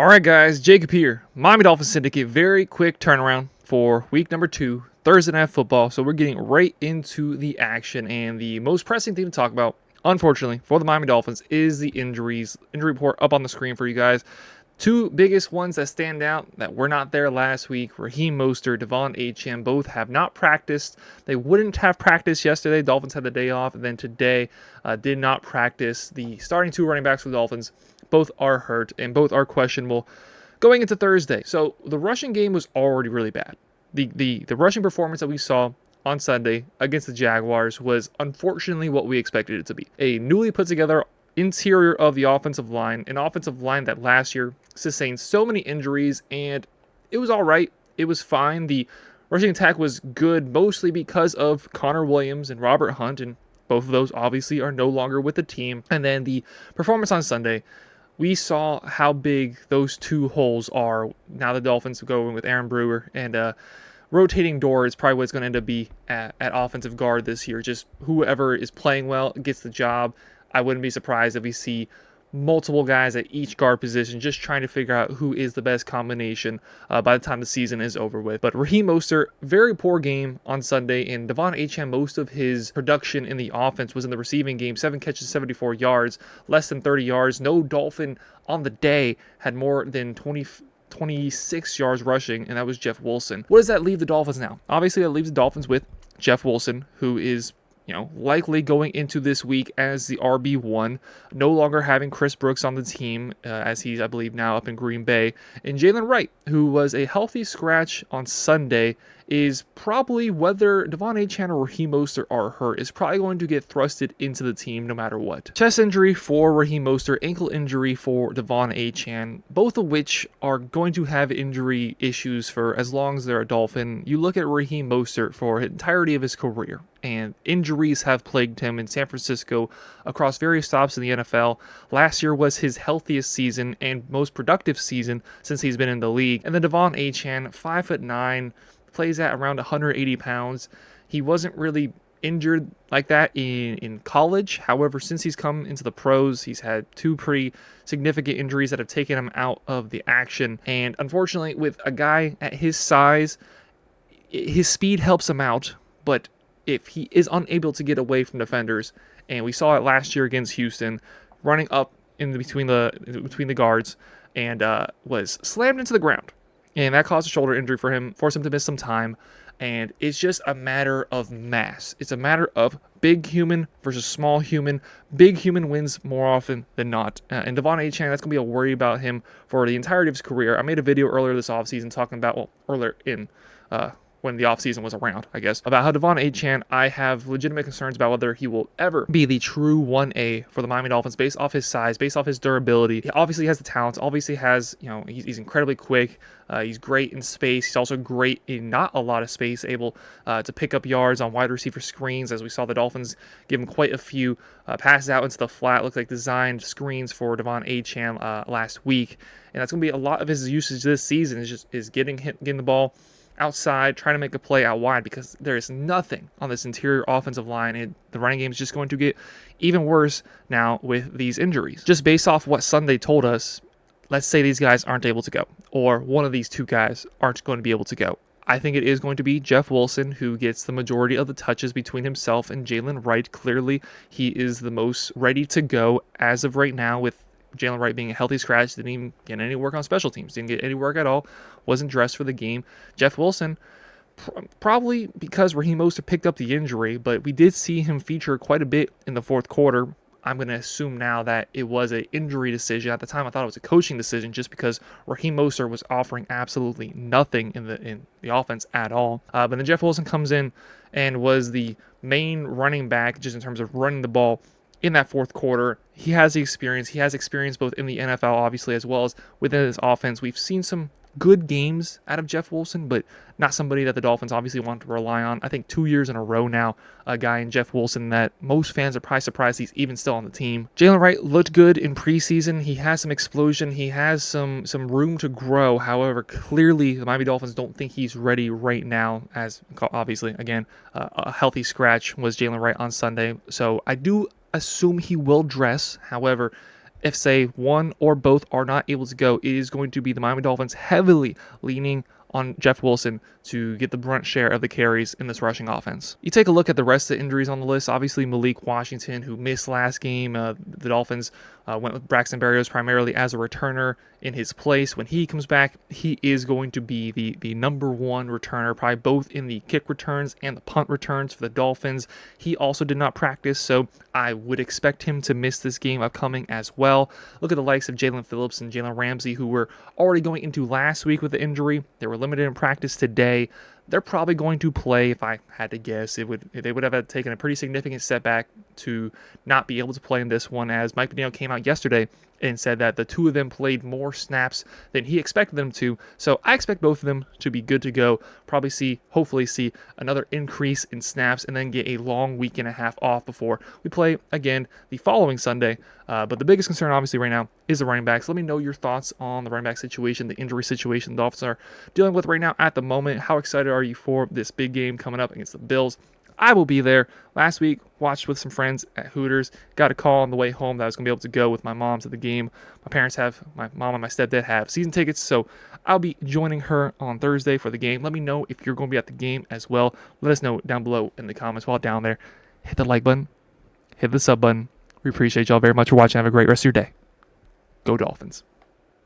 All right, guys, Jacob here. Miami Dolphins Syndicate. Very quick turnaround for week number 2, Thursday Night Football. So we're getting right into the action, and the most pressing thing to talk about, unfortunately, for the Miami Dolphins is the injuries. Injury report up on the screen for you guys. Two biggest ones that stand out that were not there last week, Raheem Mostert, Devon Achane, both have not practiced. They wouldn't have practiced yesterday. Dolphins had the day off, and then today did not practice. The starting two running backs for the Dolphins, both are hurt, and both are questionable going into Thursday. So the rushing game was already really bad. The rushing performance that we saw on Sunday against the Jaguars was unfortunately what we expected it to be. A newly put together interior of the offensive line, an offensive line that last year sustained so many injuries, and it was all right. It was fine. The rushing attack was good mostly because of Connor Williams and Robert Hunt, and both of those obviously are no longer with the team. And then the performance on Sunday, we saw how big those two holes are. Now the Dolphins go in with Aaron Brewer, and rotating door is probably what it's going to end up be at offensive guard this year. Just whoever is playing well gets the job. I wouldn't be surprised if we see multiple guys at each guard position just trying to figure out who is the best combination by the time the season is over with. But Raheem Mostert, very poor game on Sunday, and Devon Achane, most of his production in the offense was in the receiving game. 7 catches, 74 yards, less than 30 yards. No Dolphin on the day had more than 26 yards rushing, and that was Jeff Wilson. What does that leave the Dolphins now? Obviously, that leaves the Dolphins with Jeff Wilson, who is likely going into this week as the RB1, no longer having Chris Brooks on the team, as he's, I believe, now up in Green Bay. And Jalen Wright, who was a healthy scratch on Sunday, is probably, whether Devon Achane or Raheem Mostert are hurt, is probably going to get thrusted into the team no matter what. Chest injury for Raheem Mostert, ankle injury for Devon Achane, both of which are going to have injury issues for as long as they're a Dolphin. You look at Raheem Mostert for the entirety of his career, and injuries have plagued him in San Francisco across various stops in the NFL. Last year was his healthiest season and most productive season since he's been in the league. And then Devon Achane, 5'9", plays at around 180 pounds. He wasn't really injured like that in college. However, since he's come into the pros, he's had two pretty significant injuries that have taken him out of the action. And unfortunately, with a guy at his size, his speed helps him out, but if he is unable to get away from defenders, and we saw it last year against Houston, running up in between the guards, and was slammed into the ground, and that caused a shoulder injury for him, forced him to miss some time. And it's just a matter of mass. It's a matter of big human versus small human. Big human wins more often than not. And Devon Achane, that's going to be a worry about him for the entirety of his career. I made a video earlier this offseason talking about, earlier in when the offseason was around, I guess, about how Devon Achane, I have legitimate concerns about whether he will ever be the true 1A for the Miami Dolphins based off his size, based off his durability. He obviously has the talent, obviously has, he's incredibly quick. He's great in space. He's also great in not a lot of space, able to pick up yards on wide receiver screens, as we saw the Dolphins give him quite a few passes out into the flat. Looked like designed screens for Devon Achane last week. And that's going to be a lot of his usage this season, is getting the ball outside, trying to make a play out wide, because there is nothing on this interior offensive line, and the running game is just going to get even worse now with these injuries. Just based off what Sunday told us, let's say these guys aren't able to go, or one of these two guys aren't going to be able to go. I think it is going to be Jeff Wilson who gets the majority of the touches between himself and Jalen Wright. Clearly, he is the most ready to go as of right now, with Jalen Wright being a healthy scratch, didn't even get any work on special teams, didn't get any work at all, wasn't dressed for the game. Jeff Wilson, probably because Raheem Mostert picked up the injury, but we did see him feature quite a bit in the fourth quarter. I'm going to assume now that it was an injury decision. At the time, I thought it was a coaching decision, just because Raheem Mostert was offering absolutely nothing in the offense at all. But then Jeff Wilson comes in and was the main running back just in terms of running the ball in that fourth quarter. He has the experience. He has experience both in the NFL, obviously, as well as within his offense. We've seen some good games out of Jeff Wilson, but not somebody that the Dolphins obviously want to rely on. I think 2 years in a row now, a guy in Jeff Wilson that most fans are probably surprised he's even still on the team. Jalen Wright looked good in preseason. He has some explosion. He has some room to grow. However, clearly the Miami Dolphins don't think he's ready right now, as obviously, again, a healthy scratch was Jalen Wright on Sunday. So I do assume he will dress. However, if, say, one or both are not able to go, it is going to be the Miami Dolphins heavily leaning on Jeff Wilson to get the brunt share of the carries in this rushing offense. You take a look at the rest of the injuries on the list. Obviously, Malik Washington, who missed last game. The Dolphins went with Braxton Berrios primarily as a returner in his place. When he comes back, he is going to be the number one returner, probably both in the kick returns and the punt returns for the Dolphins. He also did not practice, so I would expect him to miss this game upcoming as well. Look at the likes of Jalen Phillips and Jalen Ramsey, who were already going into last week with the injury. They were limited in practice today. They're probably going to play. If I had to guess, they would have taken a pretty significant setback to not be able to play in this one, as Mike McDaniel came out yesterday and said that the two of them played more snaps than he expected them to. So I expect both of them to be good to go. Hopefully see another increase in snaps, and then get a long week and a half off before we play again the following Sunday. But the biggest concern, obviously, right now is the running backs. Let me know your thoughts on the running back situation, the injury situation the Dolphins are dealing with right now at the moment. How excited are you for this big game coming up against the Bills? I will be there. Last week, watched with some friends at Hooters. Got a call on the way home that I was going to be able to go with my mom to the game. My mom and my stepdad have season tickets, so I'll be joining her on Thursday for the game. Let me know if you're going to be at the game as well. Let us know down below in the comments while down there. Hit the like button. Hit the sub button. We appreciate y'all very much for watching. Have a great rest of your day. Go Dolphins.